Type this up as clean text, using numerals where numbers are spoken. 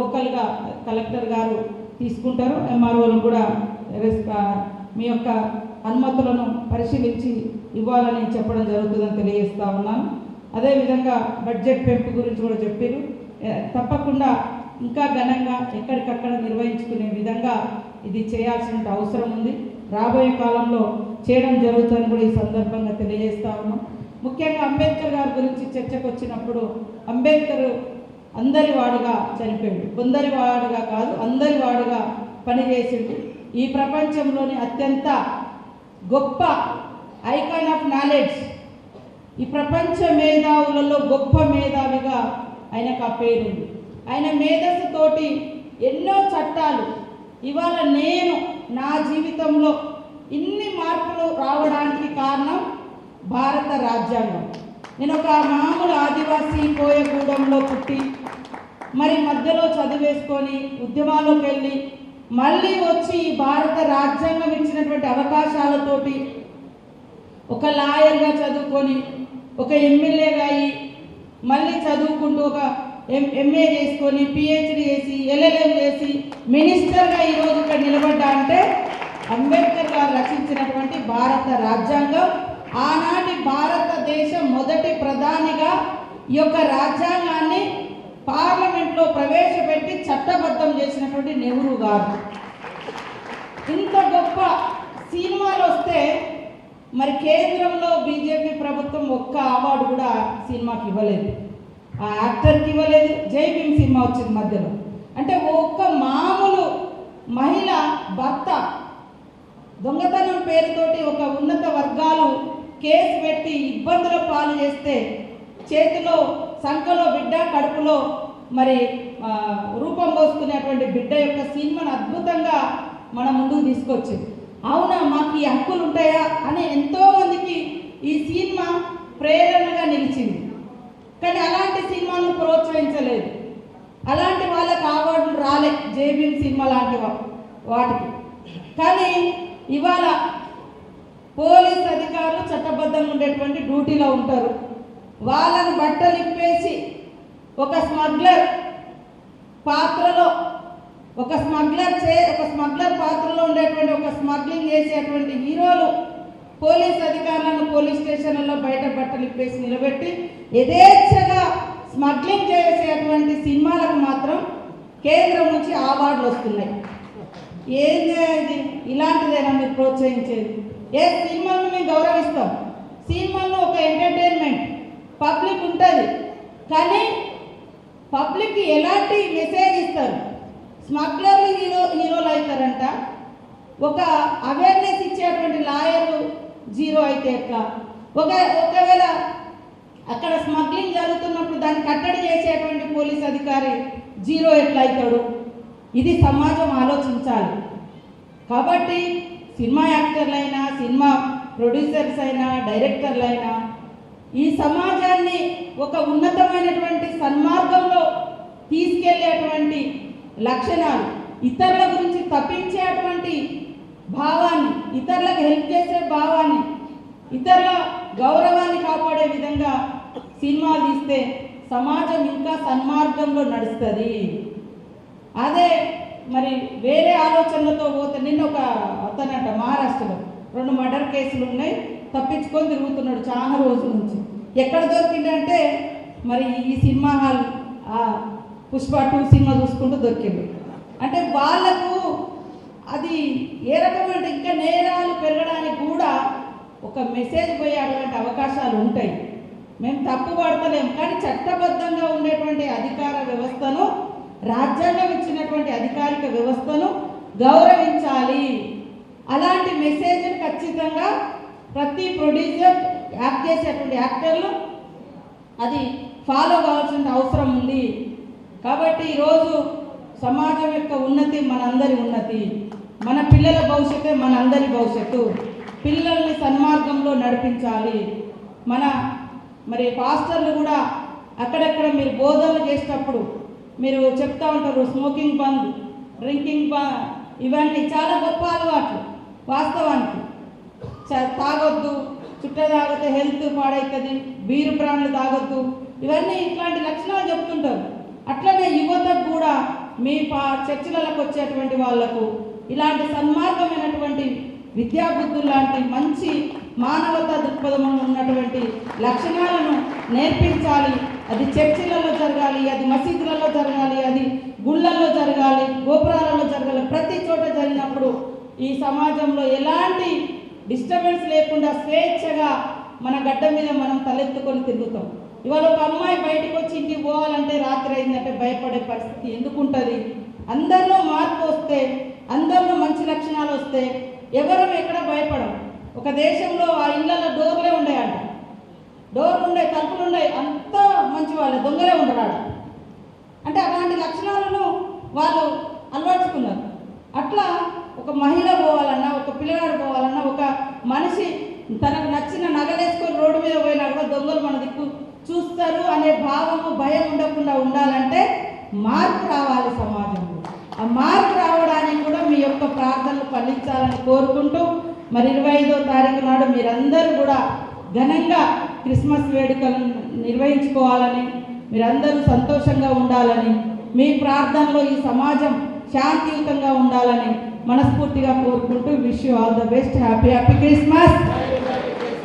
లోకల్గా కలెక్టర్ గారు తీసుకుంటారు. ఎంఆర్ఓలు కూడా మీ యొక్క అనుమతులను పరిశీలించి ఇవ్వాలని చెప్పడం జరుగుతుందని తెలియజేస్తా ఉన్నాను. అదేవిధంగా బడ్జెట్ పెంపు గురించి కూడా చెప్పారు. తప్పకుండా ఇంకా ఘనంగా ఎక్కడికక్కడ నిర్వహించుకునే విధంగా ఇది చేయాల్సిన అవసరం ఉంది. రాబోయే కాలంలో చేయడం జరుగుతుందని కూడా ఈ సందర్భంగా తెలియజేస్తా ఉన్నాం. ముఖ్యంగా అంబేద్కర్ గారి గురించి చర్చకు వచ్చినప్పుడు అంబేద్కర్ అందరి వాడుగా చనిపోయాడు. కొందరి వాడుగా కాదు, అందరి వాడుగా పనిచేసిండు. ఈ ప్రపంచంలోని అత్యంత గొప్ప ఐకాన్ ఆఫ్ నాలెడ్జ్, ఈ ప్రపంచ మేధావులలో గొప్ప మేధావిగా ఆయనకు ఆ పేరుంది. ఆయన మేధస్సుతోటి ఎన్నో చట్టాలు ఇవాళ నేను నా జీవితంలో ఇన్ని మార్పులు రావడానికి కారణం భారత రాజ్యాంగం. నేను ఒక మామూలు ఆదివాసీ కోయగూడెంలో పుట్టి మరి మధ్యలో చదివేసుకొని ఉద్యమాల్లోకి వెళ్ళి మళ్ళీ వచ్చి భారత రాజ్యాంగం ఇచ్చినటువంటి అవకాశాలతోటి ఒక లాయర్గా చదువుకొని ఒక ఎమ్మెల్యేగా అయ్యి మళ్ళీ చదువుకుంటూ ఒక ఎంఏ చేసుకొని పిహెచ్డి చేసి ఎల్ఎల్ఎం చేసి మినిస్టర్గా ఈరోజు ఇక్కడ నిలబడ్డా అంటే అంబేద్కర్ గారు రచించినటువంటి భారత రాజ్యాంగం. ఆనాటి భారతదేశం మొదటి ప్రధానిగా ఈ యొక్క రాజ్యాంగాన్ని పార్లమెంట్లో ప్రవేశపెట్టి చట్టబద్ధం చేసినటువంటి నెహ్రూ గారు. ఇంత గొప్ప సినిమాలు వస్తే మరి కేంద్రంలో బీజేపీ ప్రభుత్వం ఒక్క అవార్డు కూడా సినిమాకి ఇవ్వలేదు, ఆ యాక్టర్కి ఇవ్వలేదు. జై భీమ్ సినిమా వచ్చింది మధ్యలో. అంటే ఒక్క మామూలు మహిళ భర్త దొంగతనం పేరుతోటి ఒక ఉన్నత వర్గాలు కేసు పెట్టి ఇబ్బందుల పాలు చేస్తే చేతిలో సంఖలో బిడ్డ, కడుపులో మరి రూపం పోసుకునేటువంటి బిడ్డ యొక్క సినిమాను అద్భుతంగా మన ముందుకు తీసుకొచ్చింది. అవునా, మాకు ఈ హక్కులు ఉంటాయా అని ఎంతోమందికి ఈ సినిమా ప్రేరణగా నిలిచింది. కానీ అలాంటి సినిమాను ప్రోత్సహించలేదు, అలాంటి వాళ్ళకి అవార్డులు రాలే జై భీమ్ సినిమా లాంటి వాటికి. కానీ ఇవాళ పోలీస్ అధికారులు చట్టబద్ధంగా ఉండేటువంటి డ్యూటీలో ఉంటారు. వాళ్ళని బట్టలు ఇప్పేసి ఒక స్మగ్లర్ పాత్రలో ఒక స్మగ్లర్ పాత్రలో ఉండేటువంటి ఒక స్మగ్లింగ్ చేసేటువంటి హీరోలు పోలీస్ అధికారులను పోలీస్ స్టేషన్లలో బయట బట్టలు ఇప్పేసి నిలబెట్టి యథేచ్ఛగా స్మగ్లింగ్ చేసేటువంటి సినిమాలకు మాత్రం కేంద్రం నుంచి అవార్డులు వస్తున్నాయి. ఏం చేయాలి? ఇలాంటిదేనా మీరు ప్రోత్సహించేది? ఏ సినిమాను మేము గౌరవిస్తాం, సినిమాలో ఒక ఎంటర్టైన్మెంట్ పబ్లిక్ ఉంటుంది, కానీ పబ్లిక్కి ఎలాంటి మెసేజ్ ఇస్తారు? స్మగ్లర్లు హీరోలు అవుతారంట, ఒక అవేర్నెస్ ఇచ్చేటువంటి లాయరు జీరో అయితే ఎట్లా? ఒకవేళ అక్కడ స్మగ్లింగ్ జరుగుతున్నప్పుడు దాన్ని కట్టడి చేసేటువంటి పోలీస్ అధికారి జీరో ఎట్లా అవుతాడు? ఇది సమాజం ఆలోచించాలి. కాబట్టి సినిమా యాక్టర్లైనా, సినిమా ప్రొడ్యూసర్స్ అయినా, డైరెక్టర్లైనా ఈ సమాజాన్ని ఒక ఉన్నతమైనటువంటి సన్మార్గంలో తీసుకెళ్లేటువంటి లక్షణాలు, ఇతరుల గురించి తప్పించేటువంటి భావాన్ని, ఇతరులకు హెల్ప్ చేసే భావాన్ని, ఇతరుల గౌరవాన్ని కాపాడే విధంగా సినిమాలు తీస్తే సమాజం ఇంకా సన్మార్గంలో నడుస్తుంది. అదే మరి వేరే ఆలోచనలతో పోతే, నిన్న ఒక అతనంట మహారాష్ట్రలో 2 మర్డర్ కేసులు ఉన్నాయి, తప్పించుకొని తిరుగుతున్నాడు చాలా రోజుల నుంచి. ఎక్కడ దొరికిందంటే మరి ఈ సినిమా హాల్ పుష్ప 2 సినిమా చూసుకుంటూ దొరికింది. అంటే వాళ్లకు అది ఏ రకమైన ఇంకా నేరాలు పెరగడానికి కూడా ఒక మెసేజ్ పోయే అటువంటి అవకాశాలు ఉంటాయి. మేము తప్పు పడతలేము, కానీ చట్టబద్ధంగా ఉండేటువంటి అధికార వ్యవస్థను, రాజ్యాంగం ఇచ్చినటువంటి అధికారిక వ్యవస్థను గౌరవించాలి. అలాంటి మెసేజ్ని ఖచ్చితంగా ప్రతి ప్రొడ్యూసర్, యాక్ట్ చేసేటువంటి యాక్టర్లు అది ఫాలో కావాల్సిన అవసరం ఉంది. కాబట్టి ఈరోజు సమాజం యొక్క ఉన్నతి మనందరి ఉన్నతి, మన పిల్లల భవిష్యత్తే మనందరి భవిష్యత్తు. పిల్లల్ని సన్మార్గంలో నడిపించాలి. మరి పాస్టర్లు కూడా అక్కడక్కడ మీరు బోధనలు చేసేటప్పుడు మీరు చెప్తా ఉంటారు, స్మోకింగ్ బంద్, డ్రింకింగ్ బంద్, ఇవన్నీ చాలా గొప్ప అలవాట్లు. వాస్తవానికి తాగొద్దు, చుట్ట తాగితే హెల్త్ పాడవుతుంది, బీరు బ్రాండ్లు తాగొద్దు, ఇవన్నీ ఇట్లాంటి లక్షణాలు చెప్తుంటారు. అట్లనే యువతకు కూడా మీ చర్చిలకు వచ్చేటువంటి వాళ్లకు ఇలాంటి సన్మార్గమైనటువంటి విద్యాబుద్ధులు లాంటి మంచి మానవతా దృక్పథం ఉన్నటువంటి లక్షణాలను నేర్పించాలి. అది చర్చిలలో జరగాలి, అది మసీదులలో జరగాలి, అది గుళ్ళల్లో జరగాలి, గోపురాలలో జరగాలి. ప్రతి చోట జరిగినప్పుడు ఈ సమాజంలో ఎలాంటి డిస్టర్బెన్స్ లేకుండా స్వేచ్ఛగా మన గడ్డ మీద మనం తలెత్తుకొని తిరుగుతాం. ఇవాళ ఒక అమ్మాయి బయటకు వచ్చి ఇంటికి పోవాలంటే రాత్రి అయిందంటే భయపడే పరిస్థితి ఎందుకుంటుంది? అందరిలో మార్పు వస్తే, అందరిలో మంచి లక్షణాలు వస్తే ఎవరు ఎక్కడ భయపడం. ఒక దేశంలో ఆ ఇళ్ళల్లో డోర్లే ఉండేయంట, డోర్లు ఉండే, తలుపులు ఉండే, అంతా మంచి వాళ్ళే, దొంగలే ఉండరాడ. అంటే అలాంటి లక్షణాలను వాళ్ళు అలవర్చుకున్నారు. అట్లా ఒక మహిళ పోవాలన్నా, ఒక పిల్లగాడు పోవాలన్నా, ఒక మనిషి తనకు నచ్చిన నగలేసుకొని రోడ్డు మీద పోయినా కూడా దొంగలు మన దిక్కు చూస్తారు అనే భావము, భయం ఉండకుండా ఉండాలంటే మార్పు రావాలి సమాజంలో. ఆ మార్పు రావడానికి కూడా మీ యొక్క ప్రార్థనలు ఫలించాలని కోరుకుంటూ, మరి 25వ తారీఖు నాడు మీరందరూ కూడా ఘనంగా క్రిస్మస్ వేడుకలను నిర్వహించుకోవాలని, మీరందరూ సంతోషంగా ఉండాలని, మీ ప్రార్థనలో ఈ సమాజం శాంతియుతంగా ఉండాలని మనస్ఫూర్తిగా కోరుకుంటూ wish you all the best. Happy Christmas.